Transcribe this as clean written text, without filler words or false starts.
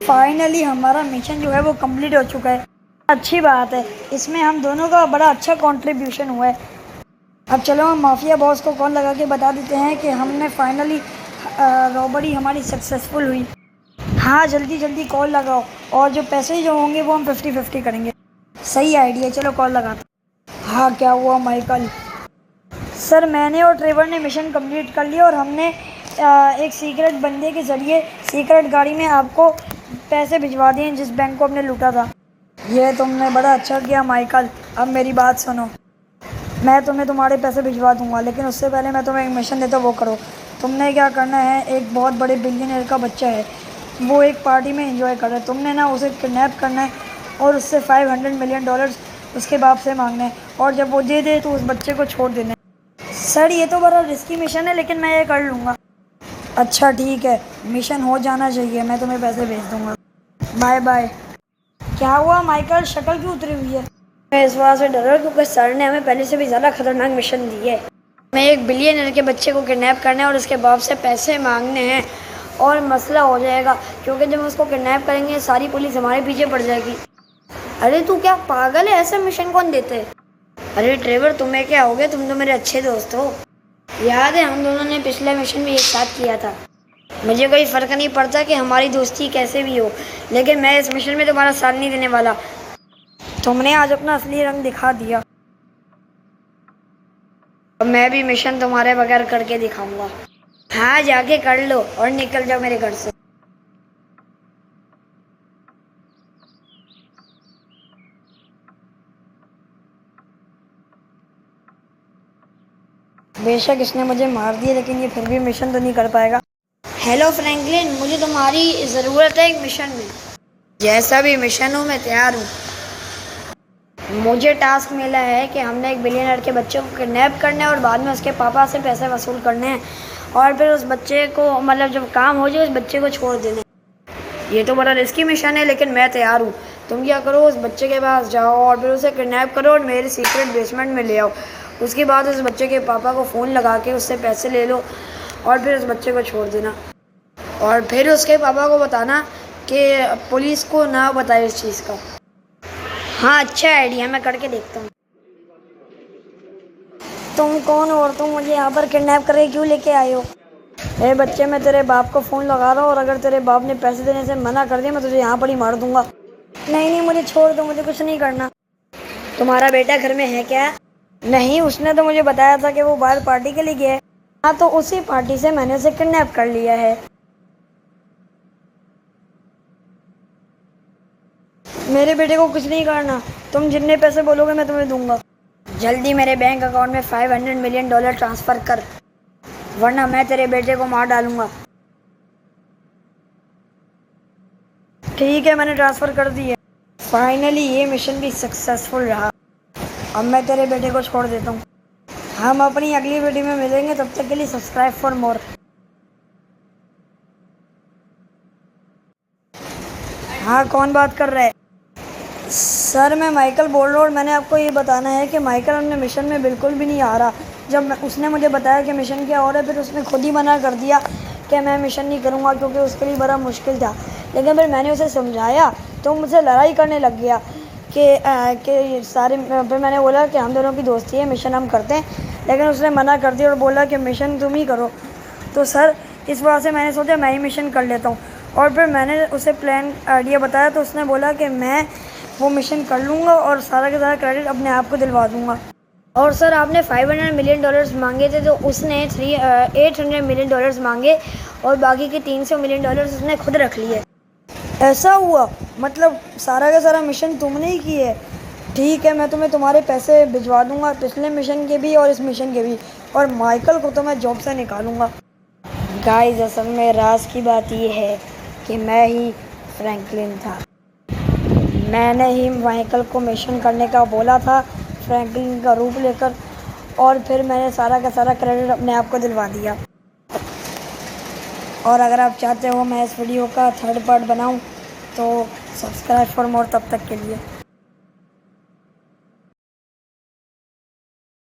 Finally हमारा mission जो है वो कंप्लीट हो चुका है। अच्छी बात है, इसमें हम दोनों का बड़ा अच्छा कंट्रीब्यूशन हुआ है। अब चलो हम माफिया बॉस को कॉल लगा के बता देते हैं कि हमने फाइनली रॉबरी हमारी सक्सेसफुल हुई। हाँ जल्दी जल्दी कॉल लगाओ, और जो पैसे जो होंगे वो हम 50-50 करेंगे। सही आइडिया, चलो कॉल लगाते। हाँ क्या हुआ माइकल? सर मैंने और ट्रेवर ने मिशन कंप्लीट कर लिया और हमने एक सीक्रेट बंदे के ज़रिए सीक्रेट गाड़ी में आपको पैसे भिजवा दिए जिस बैंक को हमने लूटा था। ये तुमने बड़ा अच्छा किया माइकल। अब मेरी बात सुनो, मैं तुम्हें तुम्हारे पैसे भिजवा दूंगा, लेकिन उससे पहले मैं तुम्हें एक मिशन देता हूँ, वो करो। तुमने क्या करना है, एक बहुत बड़े बिलियनर का बच्चा है, वो एक पार्टी में एंजॉय कर रहा है। तुमने ना उसे किडनैप करना है और उससे $500 मिलियन उसके बाप से मांगना है, और जब वो दे दे तो उस बच्चे को छोड़ देना है। सर ये तो बड़ा रिस्की मिशन है, लेकिन मैं ये कर लूँगा। अच्छा ठीक है, मिशन हो जाना चाहिए, मैं तुम्हें पैसे भेज दूँगा। Bye bye. क्या हुआ माइकल, शक्ल क्यों उतरी हुई है? मैं इस बात से डर रहा हूँ क्योंकि सर ने हमें पहले से भी ज़्यादा खतरनाक मिशन दी है। मैं एक बिलियनर के बच्चे को किडनैप करना है और उसके बाप से पैसे मांगने हैं, और मसला हो जाएगा क्योंकि जब हम उसको किडनैप करेंगे सारी पुलिस हमारे पीछे पड़ जाएगी। अरे तू क्या पागल है, ऐसा मिशन कौन देते है? अरे ट्रेवर तुम्हें क्या हो गया, तुम तो मेरे अच्छे दोस्त हो। याद है हम दोनों ने पिछले मिशन में एक साथ किया था। मुझे कोई फ़र्क नहीं पड़ता कि हमारी दोस्ती कैसे भी हो, लेकिन मैं इस मिशन में तुम्हारा साथ नहीं देने वाला। तुमने आज अपना असली रंग दिखा दिया। अब मैं भी मिशन तुम्हारे बगैर करके दिखाऊंगा। हाँ जाके कर लो और निकल जाओ मेरे घर से। बेशक इसने मुझे मार दिया, लेकिन ये फिर भी मिशन तो नहीं कर पाएगा। हेलो फ्रैंकलिन, मुझे तुम्हारी ज़रूरत है एक मिशन में। जैसा भी मिशन हो मैं तैयार हूँ। मुझे टास्क मिला है कि हमने एक बिलियनर के बच्चे को किडनैप करना है और बाद में उसके पापा से पैसे वसूल करने हैं, और फिर उस बच्चे को मतलब जब काम हो जाए उस बच्चे को छोड़ देना। ये तो बड़ा रिस्की मिशन है, लेकिन मैं तैयार हूँ। तुम क्या करो, उस बच्चे के पास जाओ और फिर उसे किडनैप करो और मेरे सीक्रेट बेसमेंट में ले आओ। उसके बाद उस बच्चे के पापा को फ़ोन लगा के उससे पैसे ले लो और फिर उस बच्चे को छोड़ देना, और फिर उसके पापा को बताना कि पुलिस को ना बताए इस चीज़ का। हाँ अच्छा आइडिया, मैं करके देखता हूँ। तुम कौन हो और तुम मुझे यहाँ पर किडनैप करके क्यों लेके आए हो? अरे बच्चे, मैं तेरे बाप को फ़ोन लगा रहा हूँ और अगर तेरे बाप ने पैसे देने से मना कर दिया मैं तुझे यहाँ पर ही मार दूंगा। नहीं नहीं, मुझे छोड़ दो, मुझे कुछ नहीं करना। तुम्हारा बेटा घर में है क्या? नहीं, उसने तो मुझे बताया था कि वो बाहर पार्टी के लिए गया है। हाँ तो उसी पार्टी से मैंने उसे किडनैप कर लिया है। मेरे बेटे को कुछ नहीं करना, तुम जितने पैसे बोलोगे मैं तुम्हें दूंगा। जल्दी मेरे बैंक अकाउंट में $500 मिलियन ट्रांसफ़र कर, वरना मैं तेरे बेटे को मार डालूंगा। ठीक है, मैंने ट्रांसफ़र कर दी है। फाइनली ये मिशन भी सक्सेसफुल रहा। अब मैं तेरे बेटे को छोड़ देता हूँ। हम अपनी अगली वीडियो में मिलेंगे, तब तक के लिए सब्सक्राइब फॉर मोर। हाँ कौन बात कर रहा है? सर मैं माइकल बोल रहा हूँ और मैंने आपको ये बताना है कि माइकल अपने मिशन में बिल्कुल भी नहीं आ रहा। जब उसने मुझे बताया कि मिशन क्या हो रहा है, फिर उसने खुद ही मना कर दिया कि मैं मिशन नहीं करूँगा क्योंकि उसके लिए बड़ा मुश्किल था। लेकिन फिर मैंने उसे समझाया तो मुझसे लड़ाई करने लग गया कि सारे। फिर मैंने बोला कि हम दोनों की दोस्ती है, मिशन हम करते हैं, लेकिन उसने मना कर दिया और बोला कि मिशन तुम ही करो। तो सर इस वजह से मैंने सोचा मैं ही मिशन कर लेता हूँ, और फिर मैंने उसे प्लान आइडिया बताया तो उसने बोला कि मैं वो मिशन कर लूँगा और सारा का सारा क्रेडिट अपने आप को दिलवा दूँगा। और सर आपने $500 मिलियन मांगे थे तो उसने 800 मिलियन डॉलर्स मांगे और बाकी के $300 मिलियन उसने खुद रख लिए। ऐसा हुआ? मतलब सारा का सारा मिशन तुमने ही की है? ठीक है, मैं तुम्हें तुम्हारे पैसे भिजवा दूंगा, पिछले मिशन के भी और इस मिशन के भी, और माइकल को तो मैं जॉब से निकालूंगा। गाइस असल में राज की बात ये है कि मैं ही फ्रैंकलिन था। मैंने ही माइकल को मिशन करने का बोला था फ्रैंकलिन का रूप लेकर, और फिर मैंने सारा का सारा क्रेडिट अपने आप को दिलवा दिया। और अगर आप चाहते हो मैं इस वीडियो का 3rd पार्ट बनाऊं तो सब्सक्राइब फॉर मोर। तब तक के लिए